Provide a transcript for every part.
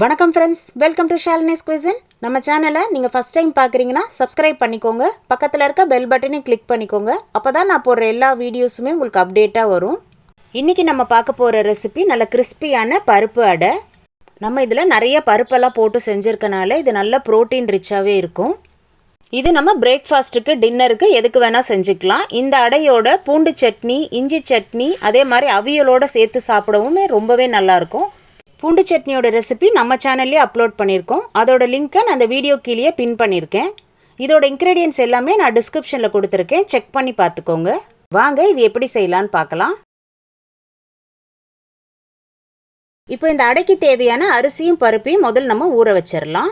வணக்கம் friends, welcome to Shalini's குயிசன். நம்ம சேனலை நீங்கள் ஃபஸ்ட் டைம் பார்க்குறீங்கன்னா சப்ஸ்கிரைப் பண்ணிக்கோங்க. பக்கத்தில் இருக்க பெல் பட்டனையும் கிளிக் பண்ணிக்கோங்க. அப்போ தான் நான் போடுற எல்லா வீடியோஸுமே உங்களுக்கு அப்டேட்டாக வரும். இன்றைக்கி நம்ம பார்க்க போகிற ரெசிபி நல்ல கிறிஸ்பியான பருப்பு அடை. நம்ம இதில் நிறைய பருப்பெல்லாம் போட்டு செஞ்சுருக்கனால இது நல்ல ப்ரோட்டீன் ரிச்சாகவே இருக்கும். இது நம்ம பிரேக்ஃபாஸ்ட்டுக்கு டின்னருக்கு எதுக்கு வேணால் செஞ்சுக்கலாம். இந்த அடையோட பூண்டு சட்னி, இஞ்சி சட்னி, அதே மாதிரி அவியலோடு சேர்த்து சாப்பிடவும் ரொம்பவே நல்லாயிருக்கும். பூண்டு சட்னியோட ரெசிபி நம்ம சேனல்லே அப்லோட் பண்ணியிருக்கோம். அதோட லிங்க்கை நான் அந்த வீடியோ கீழே பின் பண்ணியிருக்கேன். இதோட இன்க்ரீடியன்ட்ஸ் எல்லாமே நான் டிஸ்கிரிப்ஷனில் கொடுத்துருக்கேன், செக் பண்ணி பார்த்துக்கோங்க. வாங்க இது எப்படி செய்யலான்னு பார்க்கலாம். இப்போ இந்த அடைக்கு தேவையான அரிசியும் பருப்பையும் முதல்ல நம்ம ஊற வச்சிடலாம்.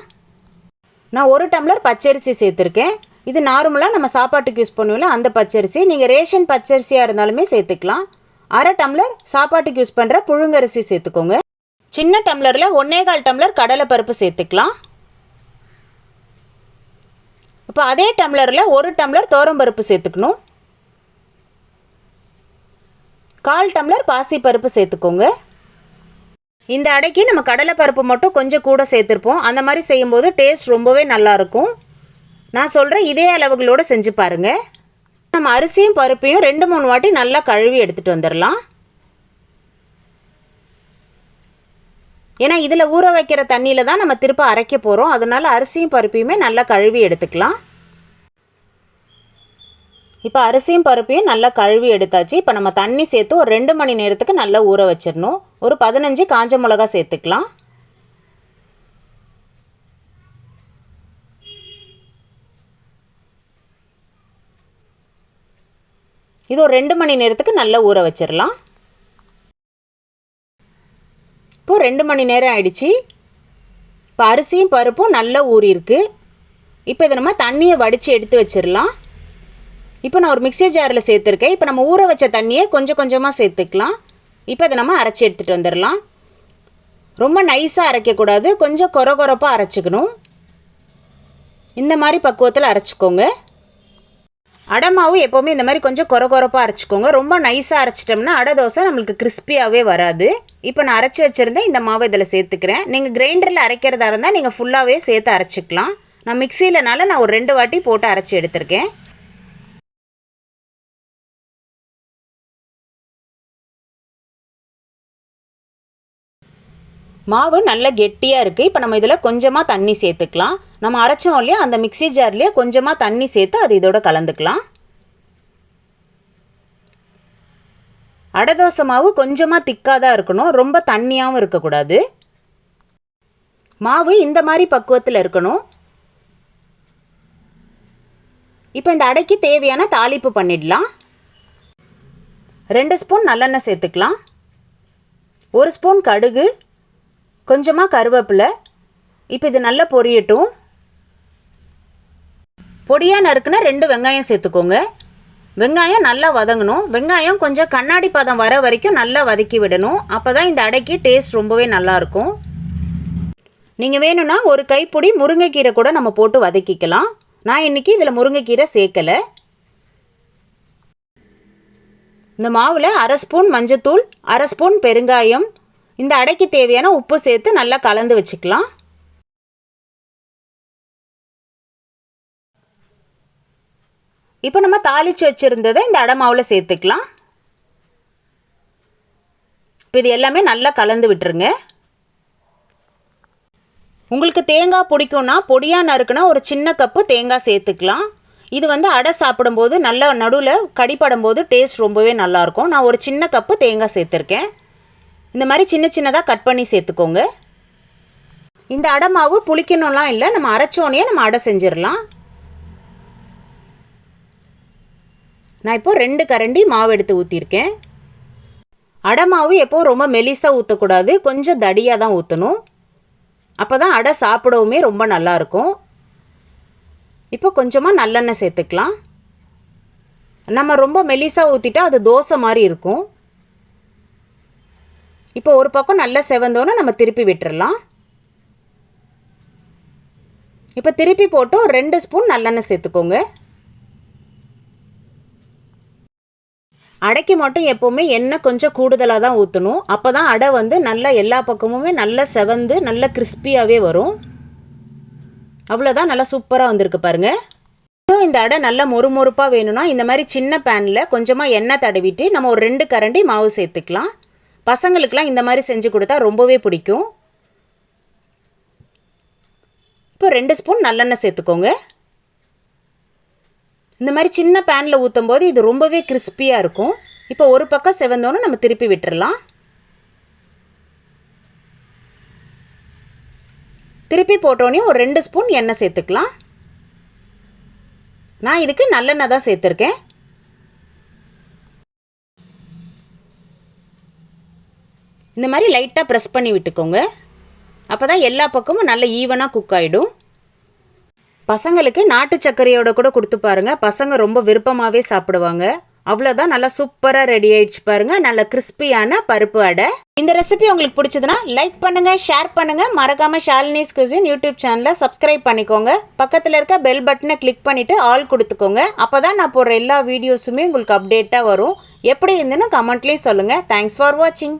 நான் 1 டம்ளர் பச்சரிசி சேர்த்துருக்கேன். இது நார்மலாக நம்ம சாப்பாட்டுக்கு யூஸ் பண்ணுவோம்ல அந்த பச்சரிசி. நீங்கள் ரேஷன் பச்சரிசியாக இருந்தாலுமே சேர்த்துக்கலாம். 1/2 டம்ளர் சாப்பாட்டுக்கு யூஸ் பண்ணுற புழுங்கரிசி சேர்த்துக்கோங்க. சின்ன டம்ளரில் 1/4 டம்ளர் கடலை பருப்பு சேர்த்துக்கலாம். இப்போ அதே டம்ளரில் 1 டம்ளர் துவரம்பருப்பு சேர்த்துக்கணும். 1/4 டம்ளர் பாசிப்பருப்பு சேர்த்துக்கோங்க. இந்த அடைக்கு நம்ம கடலை பருப்பு மட்டும் கொஞ்சம் கூட சேர்த்துருப்போம். அந்த மாதிரி செய்யும்போது டேஸ்ட் ரொம்பவே நல்லாயிருக்கும். நான் சொல்கிற இதே அளவுகளோடு செஞ்சு பாருங்கள். நம்ம அரிசியும் பருப்பையும் 2-3 வாட்டி நல்லா கழுவி எடுத்துகிட்டு வந்துடலாம். ஏன்னா இதில் ஊற வைக்கிற தண்ணியில் தான் நம்ம திருப்ப அரைக்க போகிறோம். அதனால் அரிசியும் பருப்பையுமே நல்லா கழுவி எடுத்துக்கலாம். இப்போ அரிசியும் பருப்பையும் நல்லா கழுவி எடுத்தாச்சு. இப்போ நம்ம தண்ணி சேர்த்து ஒரு 2 மணி நேரத்துக்கு நல்லா ஊற வச்சிடணும். ஒரு 15 காஞ்ச மிளகா சேர்த்துக்கலாம். இது ஒரு 2 மணி நேரத்துக்கு நல்லா ஊற வச்சிடலாம். இப்போது 2 மணி நேரம் ஆயிடுச்சு. இப்போ அரிசியும் பருப்பும் நல்லா ஊறியிருக்கு. இப்போ இதை நம்ம தண்ணியை வடித்து எடுத்து வச்சிடலாம். இப்போ நான் ஒரு மிக்ஸி ஜாரில் சேர்த்துருக்கேன். இப்போ நம்ம ஊற வச்ச தண்ணியை கொஞ்சம் கொஞ்சமாக சேர்த்துக்கலாம். இப்போ இதை நம்ம அரைச்சி எடுத்துகிட்டு வந்துடலாம். ரொம்ப நைஸாக அரைக்கக்கூடாது, கொஞ்சம் கொரகொரப்பாக அரைச்சிக்கணும். இந்த மாதிரி பக்குவத்தில் அரைச்சிக்கோங்க. அடை மாவு எப்போவுமே இந்த மாதிரி கொஞ்சம் கொரகொரப்பாக அரைச்சிக்கோங்க. ரொம்ப நைஸாக அரைச்சிட்டோம்னா அடை தோசை நம்மளுக்கு கிறிஸ்பியாகவே வராது. இப்போ நான் அரைச்சி வச்சுருந்தேன் இந்த மாவை இதில் சேர்த்துக்கிறேன். நீங்கள் கிரைண்டரில் அரைக்கிறதா இருந்தால் நீங்கள் ஃபுல்லாகவே சேர்த்து அரைச்சிக்கலாம். நான் மிக்சியிலனால நான் ஒரு 2 வாட்டி போட்டு அரைச்சி எடுத்திருக்கேன். மாவு நல்லா கெட்டியாக இருக்குது. இப்போ நம்ம இதில் கொஞ்சமாக தண்ணி சேர்த்துக்கலாம். நம்ம அரைச்சோம் இல்லையா அந்த மிக்ஸி ஜார்லேயே கொஞ்சமாக தண்ணி சேர்த்து அது இதோட கலந்துக்கலாம். அடை தோசை மாவு கொஞ்சமாக திக்காக தான் இருக்கணும், ரொம்ப தண்ணியாகவும் இருக்கக்கூடாது. மாவு இந்த மாதிரி பக்குவத்தில் இருக்கணும். இப்போ இந்த அடைக்கு தேவையான தாளிப்பு பண்ணிடலாம். 2 ஸ்பூன் நல்லெண்ணெய் சேர்த்துக்கலாம். 1 ஸ்பூன் கடுகு, கொஞ்சமாக கருவேப்பிலை. இப்போ இது நல்லா பொரியட்டும். பொடியாக நறுக்குன்னா 2 வெங்காயம் சேர்த்துக்கோங்க. வெங்காயம் நல்லா வதங்கணும். வெங்காயம் கொஞ்சம் கண்ணாடி பதம் வர வரைக்கும் நல்லா வதக்கி விடணும். அப்போ தான் இந்த அடைக்கு டேஸ்ட் ரொம்பவே நல்லாயிருக்கும். நீங்கள் வேணும்னா ஒரு கைப்பிடி முருங்கைக்கீரை கூட நம்ம போட்டு வதக்கிக்கலாம். நான் இன்றைக்கி இதில் முருங்கைக்கீரை சேர்க்கலை. இந்த மாவில் 1/2 ஸ்பூன் மஞ்சத்தூள், 1/2 ஸ்பூன் பெருங்காயம், இந்த அடைக்கு தேவையான உப்பு சேர்த்து நல்லா கலந்து வச்சுக்கலாம். இப்போ நம்ம தாளித்து வச்சுருந்ததை இந்த அடை மாவில் சேர்த்துக்கலாம். இப்போ இது எல்லாமே நல்லா கலந்து விட்டுருங்க. உங்களுக்கு தேங்காய் பிடிக்கும்னா பொடியாக நறுக்குனா ஒரு சின்ன கப்பு தேங்காய் சேர்த்துக்கலாம். இது அடை சாப்பிடும்போது நல்லா நடுவில் கடிப்படும் போது டேஸ்ட் ரொம்பவே நல்லாயிருக்கும். நான் ஒரு சின்ன கப்பு தேங்காய் சேர்த்துருக்கேன். இந்த மாதிரி சின்ன சின்னதாக கட் பண்ணி சேர்த்துக்கோங்க. இந்த அடை மாவு புளிக்கணும்லாம் இல்லை, நம்ம அரைச்சோனையே நம்ம அடை செஞ்சிடலாம். நான் இப்போது 2 கரண்டி மாவு எடுத்து ஊற்றிருக்கேன். அடை மாவு எப்போது ரொம்ப மெலிசாக ஊற்றக்கூடாது, கொஞ்சம் தடியாக தான் ஊற்றணும். அப்போ தான் அடை சாப்பிடவுமே ரொம்ப நல்லாயிருக்கும். இப்போ கொஞ்சமாக நல்லெண்ணெய் சேர்த்துக்கலாம். நம்ம ரொம்ப மெலிசாக ஊற்றிட்டா அது தோசை மாதிரி இருக்கும். இப்போ ஒரு பக்கம் நல்லா செவந்தோன்னு நம்ம திருப்பி விட்டுறலாம். இப்போ திருப்பி போட்டு ஒரு 2 ஸ்பூன் நல்லெண்ணெய் சேர்த்துக்கோங்க. அடைக்கு மட்டும் எப்போவுமே எண்ணெய் கொஞ்சம் கூடுதலாக தான் ஊற்றணும். அப்போ தான் அடை வந்து நல்லா எல்லா பக்கமுமே நல்லா செவந்து நல்லா கிறிஸ்பியாகவே வரும். அவ்வளோதான், நல்லா சூப்பராக வந்திருக்கு பாருங்கள். இன்னும் இந்த அடை நல்லா மொறுமொறுப்பாக வேணும்னா இந்த மாதிரி சின்ன பேனில் கொஞ்சமாக எண்ணெய் தடவிட்டு நம்ம ஒரு 2 கரண்டி மாவு சேர்த்துக்கலாம். பசங்களுக்கெலாம் இந்த மாதிரி செஞ்சு கொடுத்தா ரொம்பவே பிடிக்கும். இப்போ 2 ஸ்பூன் நல்லெண்ணெய் சேர்த்துக்கோங்க. இந்த மாதிரி சின்ன பேனில் ஊற்றும் போது இது ரொம்பவே கிறிஸ்பியாக இருக்கும். இப்போ ஒரு பக்கம் செவந்தோன்னு நம்ம திருப்பி விட்டுறலாம். திருப்பி போட்டோன்னே ஒரு 2 ஸ்பூன் எண்ணெய் சேர்த்துக்கலாம். நான் இதுக்கு நல்லெண்ணெய் தான் சேர்த்துருக்கேன். இந்த மாதிரி லைட்டாக ப்ரெஸ் பண்ணி விட்டுக்கோங்க. அப்போ தான் எல்லா பக்கமும் நல்ல ஈவனாக குக் ஆகிடும். பசங்களுக்கு நாட்டு சர்க்கரையோட கூட கொடுத்து பாருங்கள், பசங்க ரொம்ப விருப்பமாகவே சாப்பிடுவாங்க. அவ்வளோதான், நல்லா சூப்பராக ரெடி ஆயிடுச்சு பாருங்கள், நல்ல கிறிஸ்பியான பருப்பு அடை. இந்த ரெசிபி உங்களுக்கு பிடிச்சதுன்னா லைக் பண்ணுங்கள், ஷேர் பண்ணுங்கள். மறக்காமல் ஷாலினிஸ் குசின் யூடியூப் சேனலை சப்ஸ்கிரைப் பண்ணிக்கோங்க. பக்கத்தில் இருக்க பெல் பட்டனை கிளிக் பண்ணிவிட்டு ஆல் கொடுத்துக்கோங்க. அப்போ தான் நான் போடுற எல்லா வீடியோஸுமே உங்களுக்கு அப்டேட்டாக வரும். எப்படி இருந்துன்னு கமெண்ட்லேயும் சொல்லுங்கள். தேங்க்ஸ் ஃபார் வாட்சிங்.